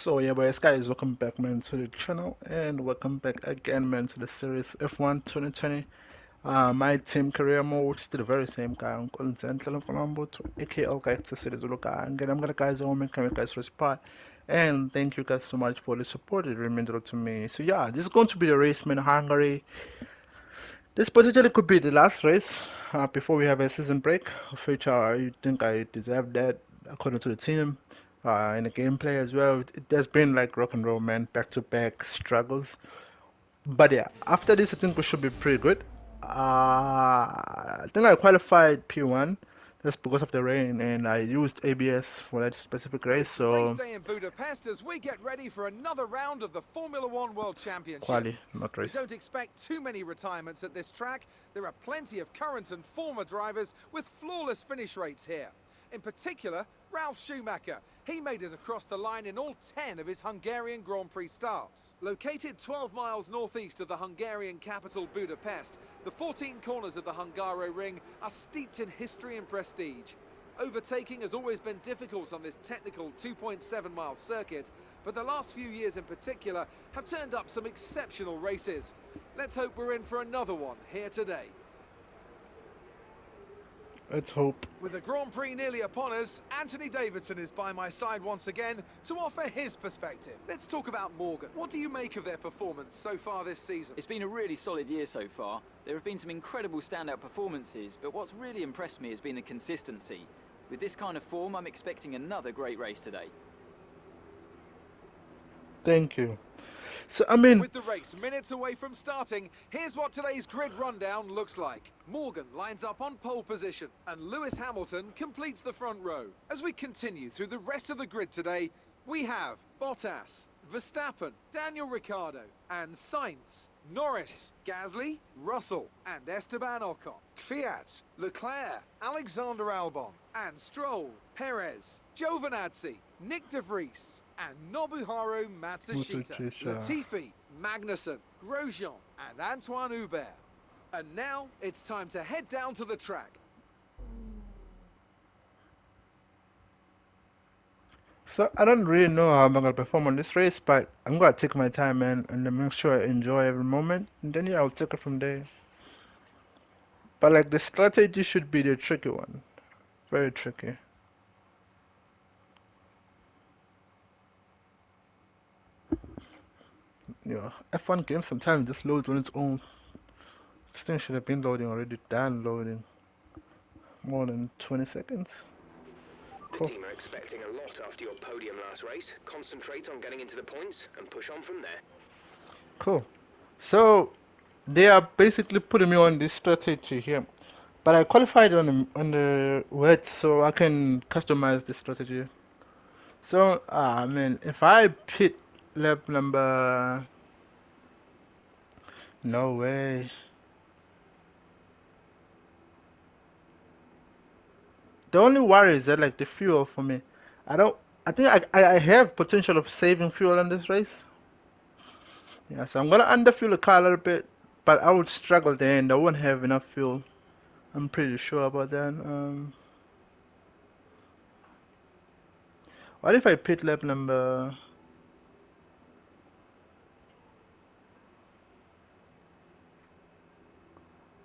So yeah boys, guys, welcome back man to the channel and welcome back again man to the series F1 2020. My team career mode, still the very same guy, Nkonzenhle Mbuthu, aka Elgaector series guy. And I'm gonna guys all make guys first part. And thank you guys so much for the support it remains to me. So yeah, this is going to be the race man Hungary. This potentially could be the last race before we have a season break, of which I think I deserve that according to the team. In the gameplay as well, it has been like rock and roll, man, back-to-back struggles. But yeah, after this, I think we should be pretty good. I think I qualified P1 just because of the rain, and I used ABS for that specific race, It's race so day in Budapest as we get ready for another round of the Formula One World Championship. quali, not We race. don't expect too many retirements at this track. There are plenty of current and former drivers with flawless finish rates here. In particular, Ralf Schumacher. He made it across the line in all 10 of his Hungarian Grand Prix starts. Located 12 miles northeast of the Hungarian capital Budapest, the 14 corners of the Hungaroring are steeped in history and prestige. Overtaking has always been difficult on this technical 2.7-mile circuit, but the last few years in particular have turned up some exceptional races. Let's hope we're in for another one here today. Let's hope. With the Grand Prix nearly upon us, Anthony Davidson is by my side once again to offer his perspective. Let's talk about Morgan. What do you make of their performance so far this season? It's been a really solid year so far. There have been some incredible standout performances, but what's really impressed me has been the consistency. With this kind of form, I'm expecting another great race today. Thank you. So, I mean, With the race minutes away from starting, here's what today's grid rundown looks like. Morgan lines up on pole position, and Lewis Hamilton completes the front row. As we continue through the rest of the grid today, we have Bottas, Verstappen, Daniel Ricciardo, and Sainz, Norris, Gasly, Russell, and Esteban Ocon, Kvyat, Leclerc, Alexander Albon, and Stroll, Perez, Giovinazzi, Nick de Vries, and Nobuharu Matsushita, Latifi, Magnussen, Grosjean, and Antoine Hubert. And now it's time to head down to the track. so I don't really know how I'm gonna perform on this race, but I'm gonna take my time, man, and then make sure I enjoy every moment, and then yeah, I'll take it from there. But like the strategy should be the tricky one, very tricky. You know, F1 game sometimes just loads on its own. This thing should have been loading already, downloading more than 20 seconds. The Cool. team are expecting a lot after your podium last race. Concentrate on getting into the points and push on from there. Cool. So they are basically putting me on this strategy here, but I qualified on the wet, so I can customize the strategy. So I mean, if I pit lap number, no way. The only worry is that like the fuel for me. I don't. I think I have potential of saving fuel in this race. Yeah, so I'm gonna underfuel the car a little bit, but I would struggle there and I won't have enough fuel. I'm pretty sure about that. What if I pit lap number?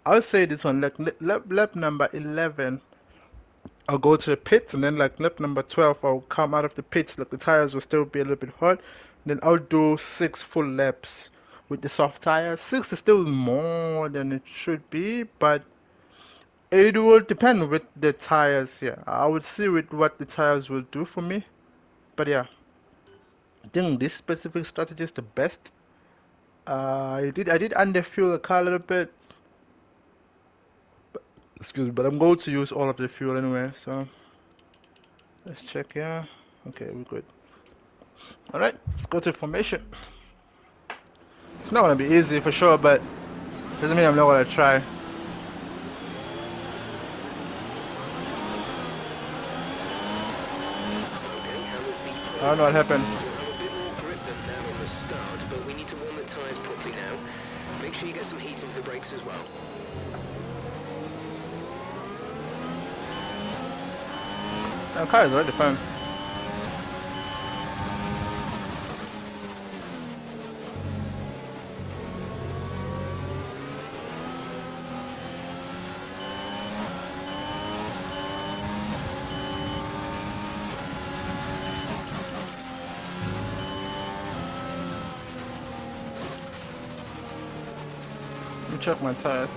I'll say this one, like lap number 11. I'll go to the pits, and then like lap number 12, I'll come out of the pits. Like the tires will still be a little bit hot. Then I'll do 6 full laps with the soft tires. 6 is still more than it should be, but it will depend with the tires here. I would see with what the tires will do for me. But yeah, I think this specific strategy is the best. I did underfuel the car a little bit. Excuse me, but I'm going to use all of the fuel anyway, so let's check. Yeah, okay, we're good. All right, let's go to formation. It's not gonna be easy for sure, but doesn't mean I'm not gonna try. Okay, how was the I don't know what happened. You have a bit more grip than that on the start, but we need to warm the tyres properly now. Make sure you get some heat into the brakes as well. The car is already fine. check my tires.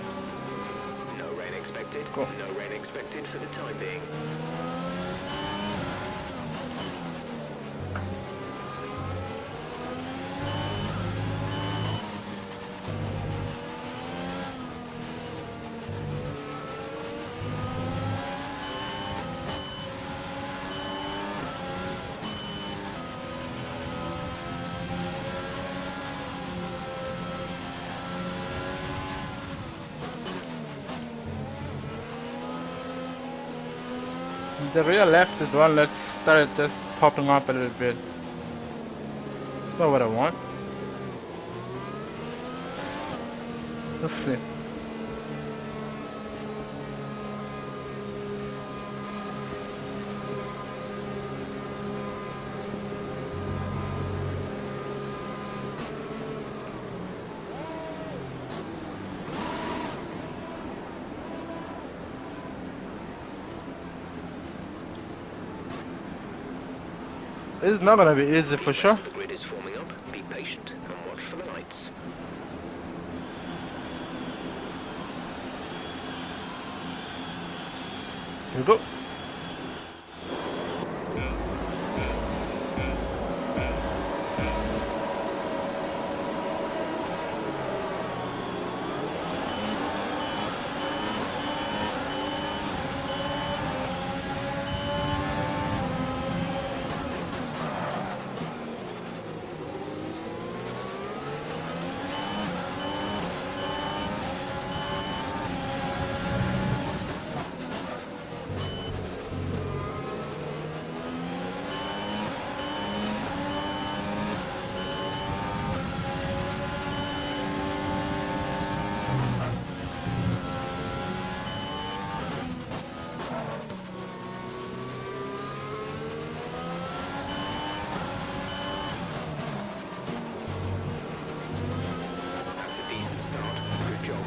No rain expected. Cool. No rain expected for the time being. The rear left is one that started just popping up a little bit. Not what I want. Let's see. It's not gonna be easy for sure. The grid is forming up. Be patient and watch for the lights. Here we go. That's a decent start. Good job.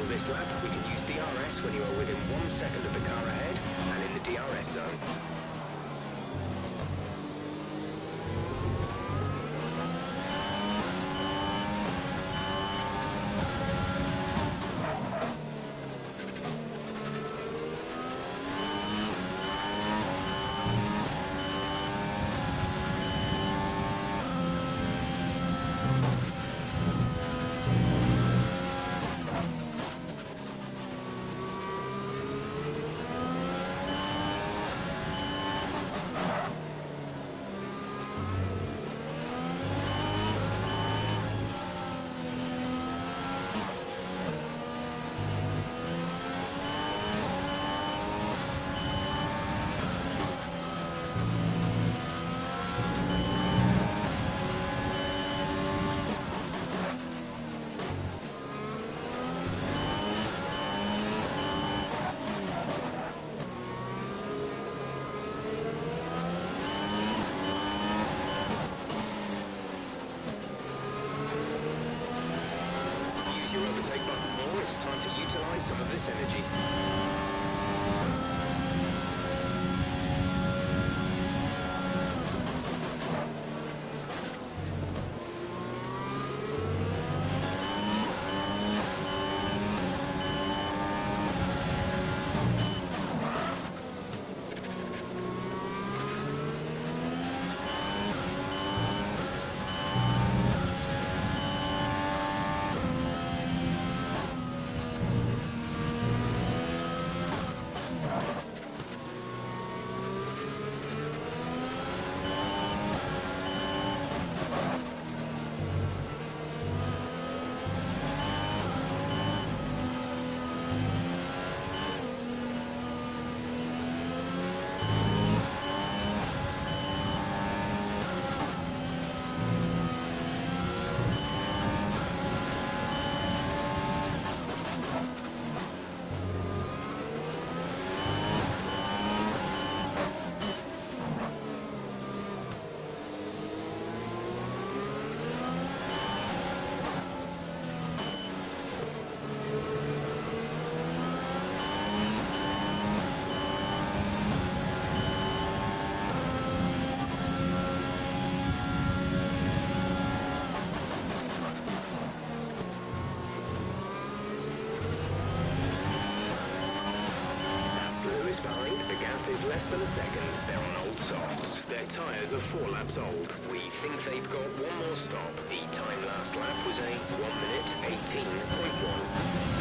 This lap, we can use DRS when you are within 1 second of the car ahead and in the DRS zone. it's time to utilize some of this energy. Lewis behind, the gap is less than a second. They're on old softs. Their tyres are 4 laps old. We think they've got one more stop. The time last lap was a 1 minute 18.1.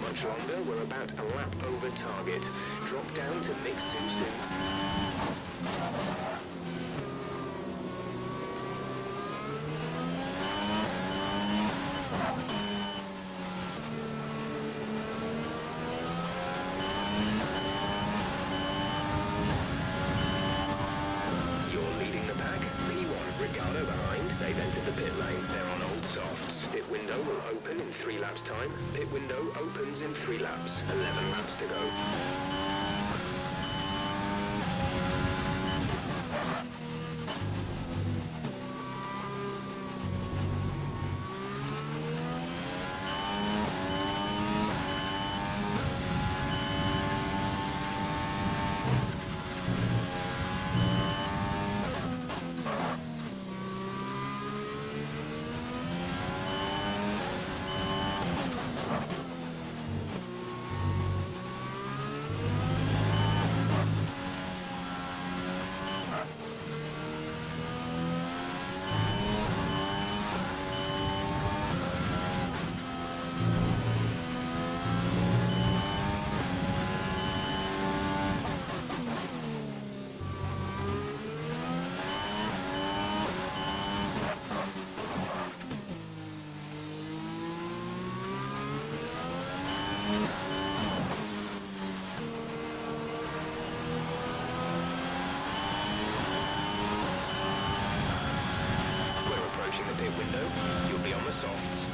Much longer, we're about a lap over target. Drop down to mix too soon. in 3 laps time. Pit window opens in 3 laps. 11 laps to go. Window, you'll be on the softs.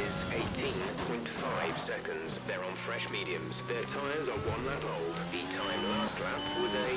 Is 18.5 seconds. They're on fresh mediums. Their tyres are 1 lap old. The time last lap was a 1:17.0.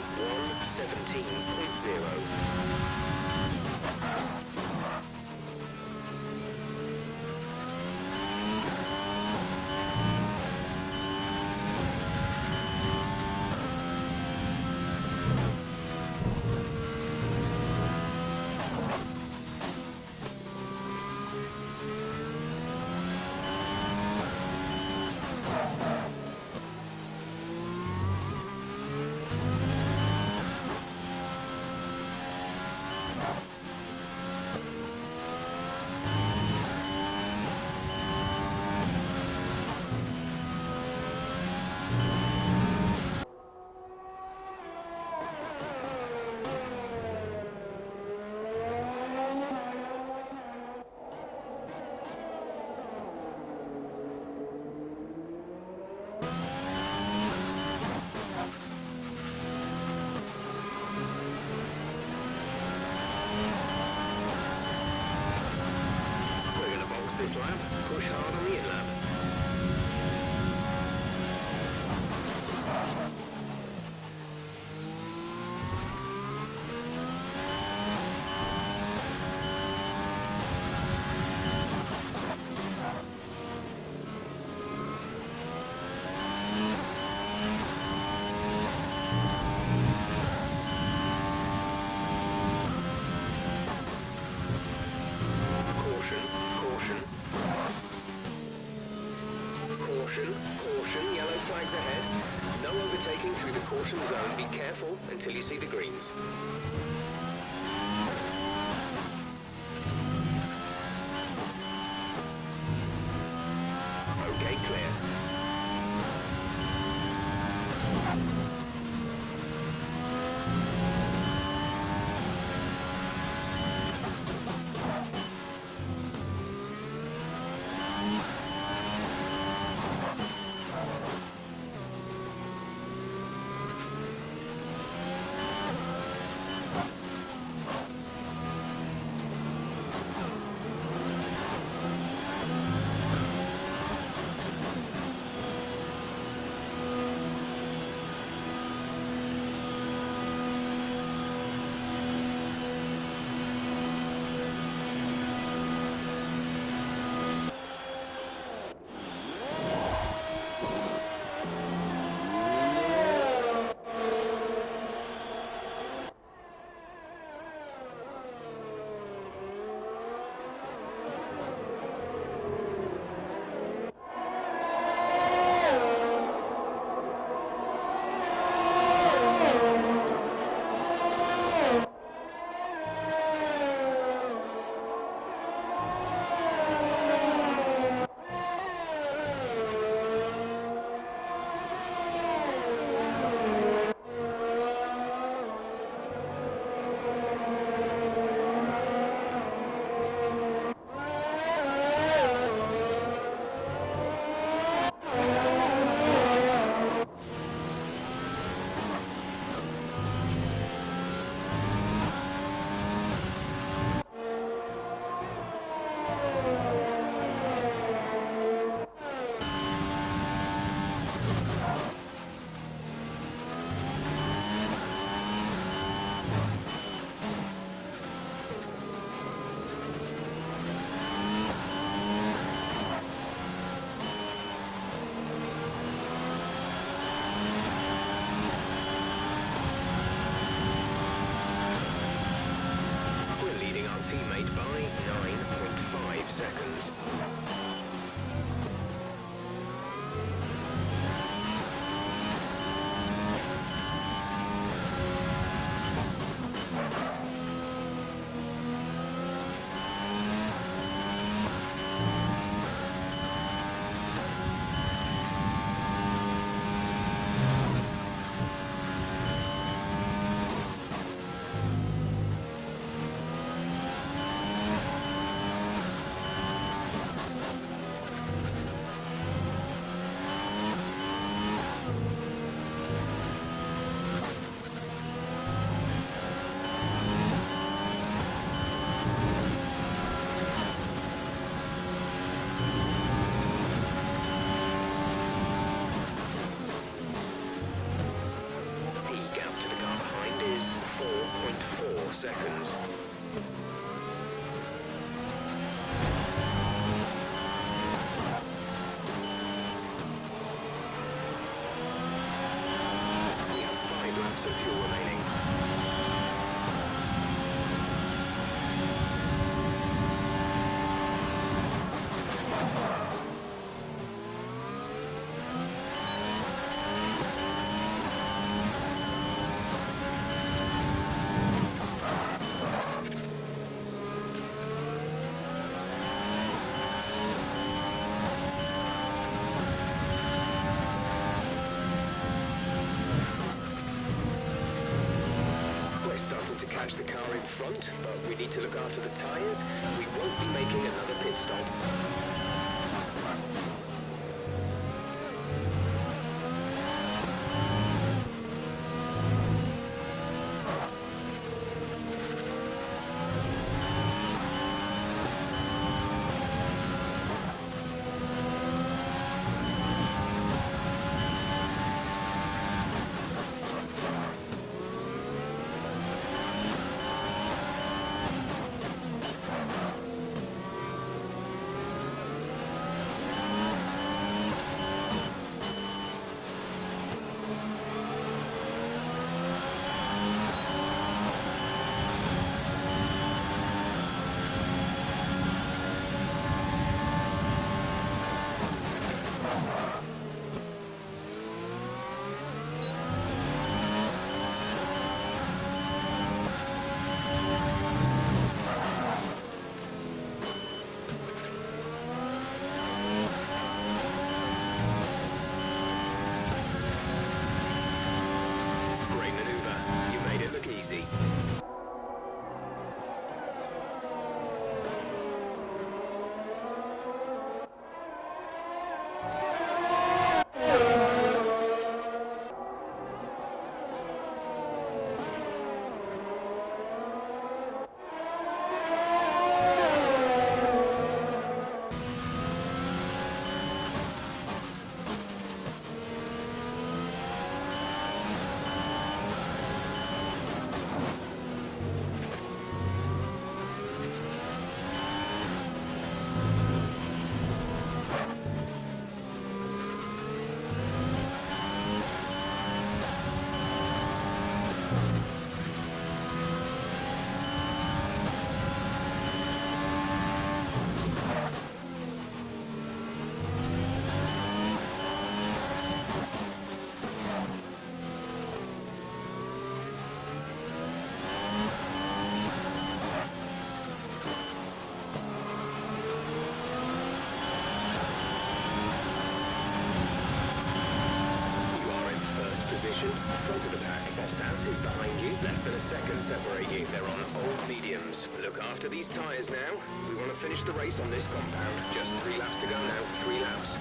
This lap, push hard on the in-lap. Caution, yellow flags ahead. No overtaking through the caution zone. Be careful until you see the greens. Okay, clear. teammate by 9.5 seconds. Is 4.4 seconds. We have 5 laps of fuel remaining. Starting to catch the car in front, but we need to look after the tyres. We won't be making another pit stop. Easy. Position, front of the pack. Bottas is behind you, less than a second separate you. They're on old mediums. Look after these tyres now. We want to finish the race on this compound. Just 3 laps to go now, 3 laps.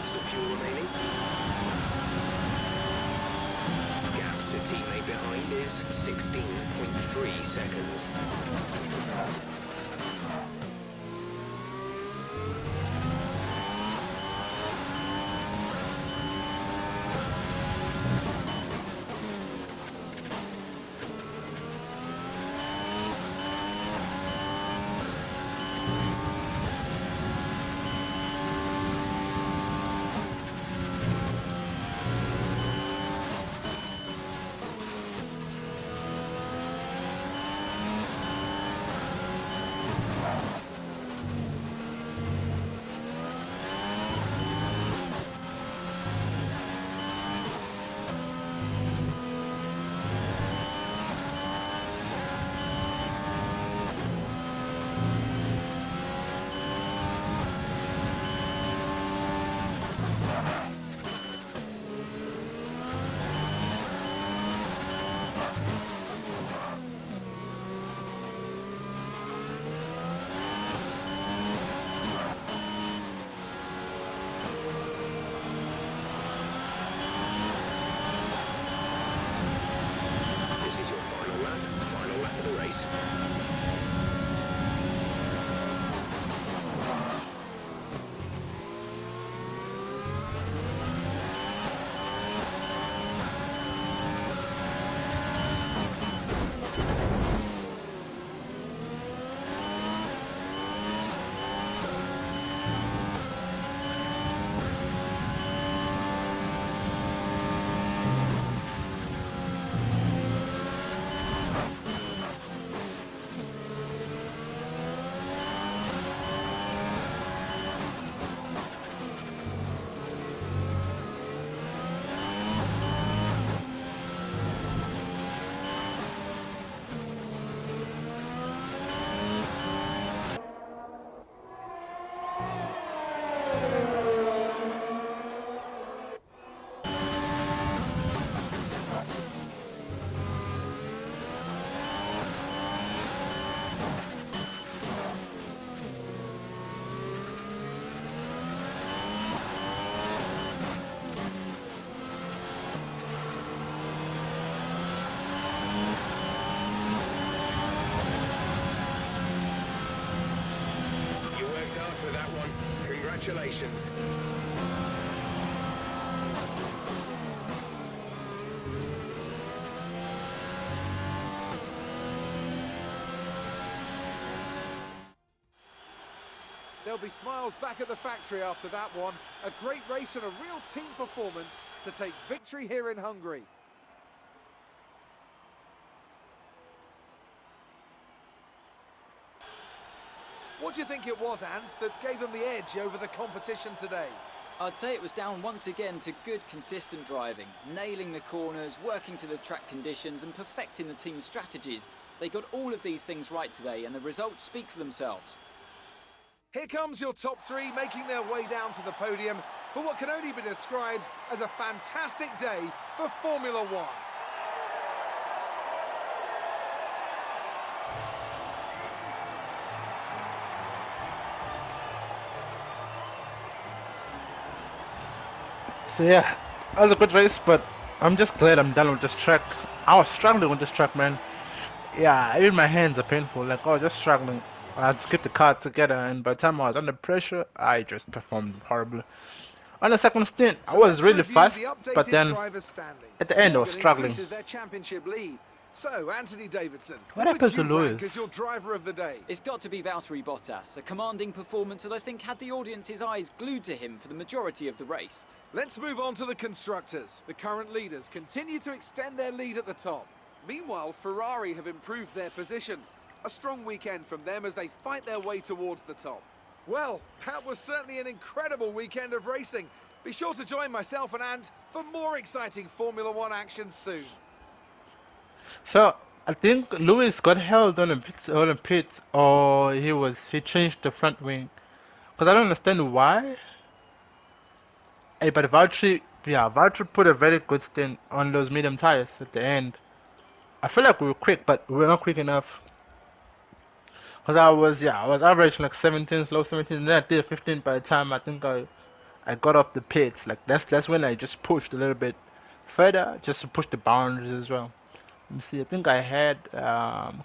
laps of fuel remaining. Gap to teammate behind is 16.3 seconds. Final lap of the race. For that one. Congratulations. There'll be smiles back at the factory after that one. A great race and a real team performance to take victory here in Hungary. What do you think it was, Ant, that gave them the edge over the competition today? I'd say it was down once again to good, consistent driving, nailing the corners, working to the track conditions and perfecting the team's strategies. They got all of these things right today and the results speak for themselves. Here comes your top three making their way down to the podium for what can only be described as a fantastic day for Formula One. So yeah, that was a good race, but I'm just glad I'm done with this track. I was struggling with this track, man. Yeah, even my hands are painful. Like, I was just struggling. I had to keep the car together, and by the time I was under pressure, I just performed horribly. On the second stint, I So was let's really review fast, the updated but then drivers' standings. at the end I was Morgan struggling. increases their championship lead. So, Anthony Davidson, What who happened would to you rank Lewis? as your driver of the day? It's got to be Valtteri Bottas, a commanding performance that I think had the audience's eyes glued to him for the majority of the race. Let's move on to the constructors. The current leaders continue to extend their lead at the top. Meanwhile, Ferrari have improved their position. A strong weekend from them as they fight their way towards the top. Well, that was certainly an incredible weekend of racing. Be sure to join myself and Ant for more exciting Formula One action soon. So I think Lewis got held on a pit, or he changed the front wing. Cause I don't understand why. Hey, but Valtteri put a very good stint on those medium tires at the end. I feel like we were quick, but we were not quick enough. Cause I was averaging like 17, low 17, and then I did 15 by the time I think I I got off the pits. Like that's when I just pushed a little bit further, just to push the boundaries as well. Let me see. I think I had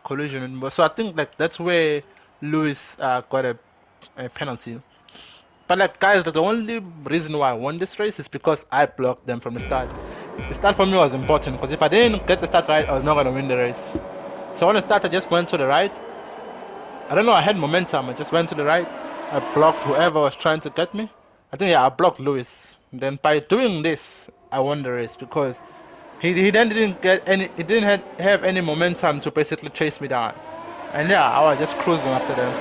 collision, so I think like that's where Lewis got a penalty. But like guys, the only reason why I won this race is because I blocked them from the start. The start for me was important because if I didn't get the start right, I was not gonna win the race. So on the start, I just went to the right. I don't know. I had momentum. I just went to the right. I blocked whoever was trying to get me. I think yeah, I blocked Lewis. And then by doing this, I won the race because he then didn't get any. He didn't have any momentum to basically chase me down. And yeah, I was just cruising after them.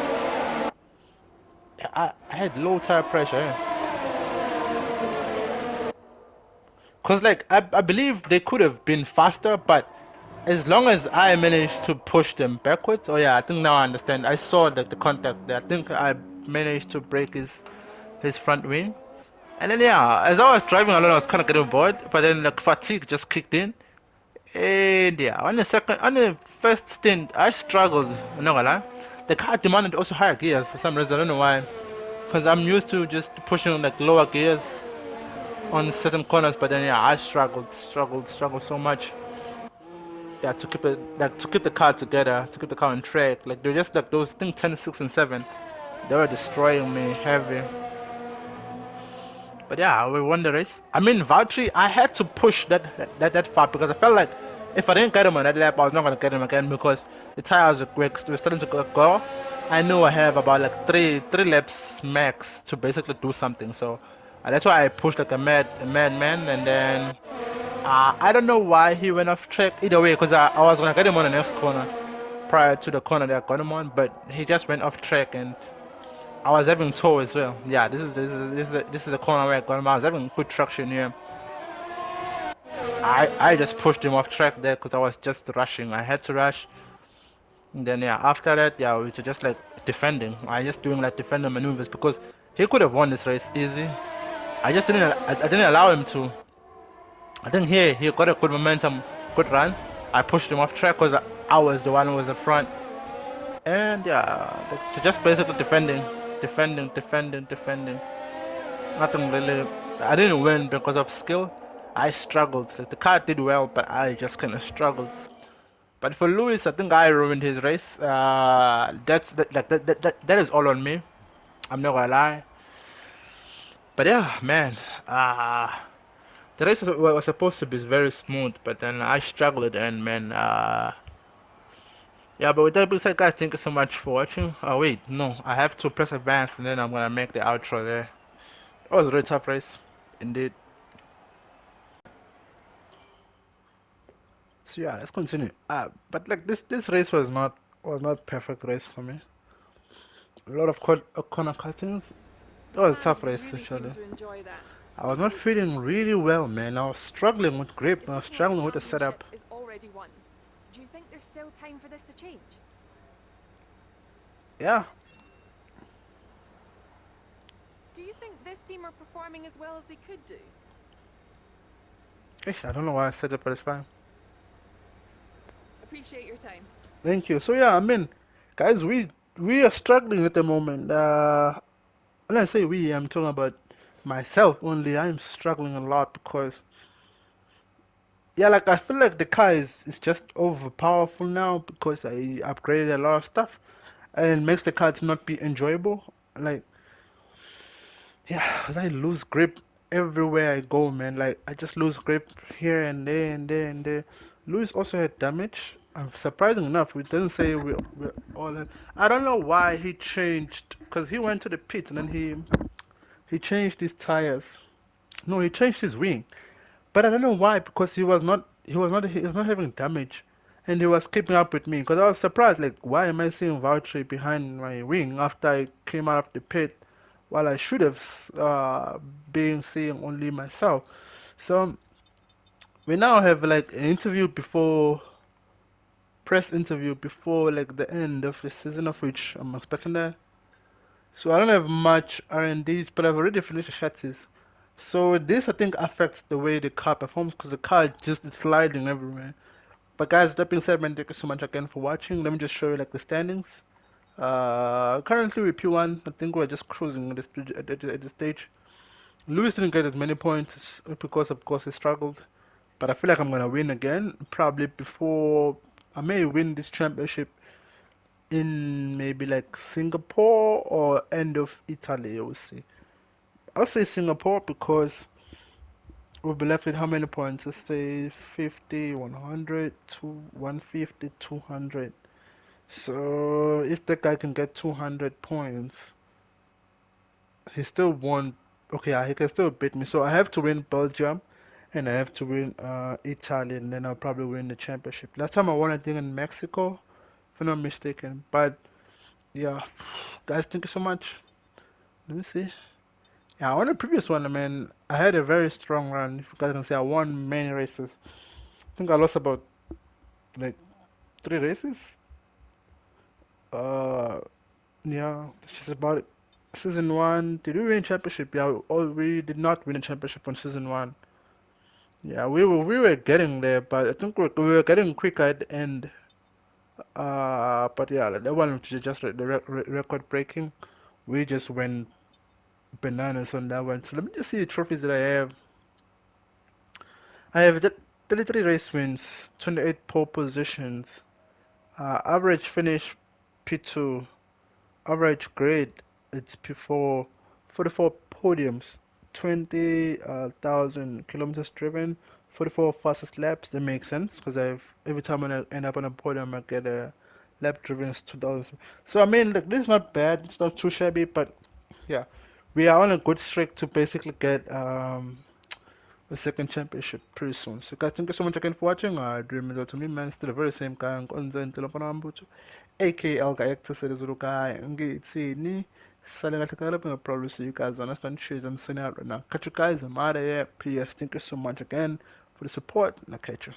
Yeah, I had low tire pressure. Cause like I believe they could have been faster, but as long as I managed to push them backwards, oh yeah, I think now I understand. I saw the contact there. I think I managed to break his front wing. And then yeah, as I was driving along, I was kind of getting bored, but then like fatigue just kicked in. And yeah, on the first stint, I struggled. I'm not gonna lie. The car demanded also higher gears for some reason. I don't know why. Cause I'm used to just pushing like lower gears on certain corners, but then yeah, I struggled so much. Yeah, to keep it like to keep the car together, to keep the car on track. Like they're just like those, I think 10, 6, and 7. They were destroying me heavy. But yeah, we won the race. I mean, Valtteri, I had to push that far because I felt like if I didn't get him on that lap, I was not gonna get him again because the tires were starting to go. I knew I have about like three laps max to basically do something. So that's why I pushed like a madman, and then I don't know why he went off track either way because I was gonna get him on the next corner prior to the corner that I got him on, but he just went off track and I was having tow as well. Yeah, this is a corner where I got him. I was having good traction here. I just pushed him off track there because I was just rushing. I had to rush. And then yeah, after that, yeah, we were just like defending. I just doing like defending maneuvers because he could have won this race easy. I didn't allow him to. I think here he got a good momentum, good run. I pushed him off track because I was the one who was in front. And yeah, just basically defending. Nothing really. I didn't win because of skill. I struggled. Like, the car did well, but I just kind of struggled. But for Lewis, I think I ruined his race. That is all on me. I'm not gonna lie. But yeah, man. The race was supposed to be very smooth, but then I struggled, and man. Yeah, but with that being said, guys, thank you so much for watching. Oh wait, no, I have to press advance, and then I'm gonna make the outro there. It was a really tough race, indeed. So yeah, let's continue. But like this race was not perfect race for me. A lot of corner cuttings. It was a tough race Really seem actually. to enjoy that. I was Good not hope feeling this really well, man. I was struggling with grip. is I was looking like struggling the with the setup. championship is already won. Do you think there's still time for this to change? Yeah. Do you think this team are performing as well as they could do? Ish, I don't know why I said it, but it's fine. Appreciate your time. Thank you. So yeah, I mean, guys, we are struggling at the moment. When I say we, I'm talking about myself only. I'm struggling a lot because yeah, like I feel like the car is just overpowerful now because I upgraded a lot of stuff and it makes the car to not be enjoyable. Like yeah, 'cause I lose grip everywhere I go, man. Like I just lose grip here and there and there and there. Lewis also had damage. Surprising enough, it doesn't say we all had. I don't know why he changed, because he went to the pit and then he changed his tires. No, he changed his wing. But I don't know why, because he was not having damage, and he was keeping up with me. Because I was surprised, like why am I seeing Valtteri behind my wing after I came out of the pit, while I should have been seeing only myself. So we now have like an interview before press interview before like the end of the season, of which I'm expecting that. So I don't have much R&Ds, but I've already finished the chassis. So this I think affects the way the car performs because the car just is sliding everywhere. But guys, that being said, man, thank you so much again for watching. Let me just show you like the standings. Currently with P1, I think we're just cruising at this stage. Lewis didn't get as many points because of course he struggled. But I feel like I'm gonna win again. Probably before I may win this championship in maybe like Singapore or end of Italy. We'll see. I'll say Singapore because we'll be left with how many points? Let's say 50, 100, 150, 200. So if the guy can get 200 points, he still won. Okay, he can still beat me. So I have to win Belgium and I have to win Italy, and then I'll probably win the championship. Last time I won, I think in Mexico, if I'm not mistaken. But yeah, guys, thank you so much. Let me see. Yeah, I won the previous one, man. I had a very strong run. If you guys can say, I won many races. I think I lost about like 3 races. Uh, yeah, that's just about it. Season one, did we win championship? Yeah, oh, we did not win a championship on season one. Yeah, we were getting there, but I think we were getting quicker at the end. But yeah, that one which is just the record breaking. We just went bananas on that one. So let me just see the trophies that I have. I have 33 race wins, 28 pole positions, average finish P2, average grade it's P4, 44 podiums, 20,000 kilometers driven, 44 fastest laps. That makes sense because I've every time I end up on a podium, I get a lap driven is 2,000. So I mean, like this is not bad. It's not too shabby, but yeah, we are on a good streak to basically get the second championship pretty soon. So guys, thank you so much again for watching. Dream is to me, man. Still the very same guy, Nkonzenhle Mbuthu, aka Elgaector, said this little guy. Ngitsini. Selling at the probably see you guys on us and cheers. I'm sending out right now. Catch you guys. I'm out of here. PS. Thank you so much again for the support. And I'll catch you.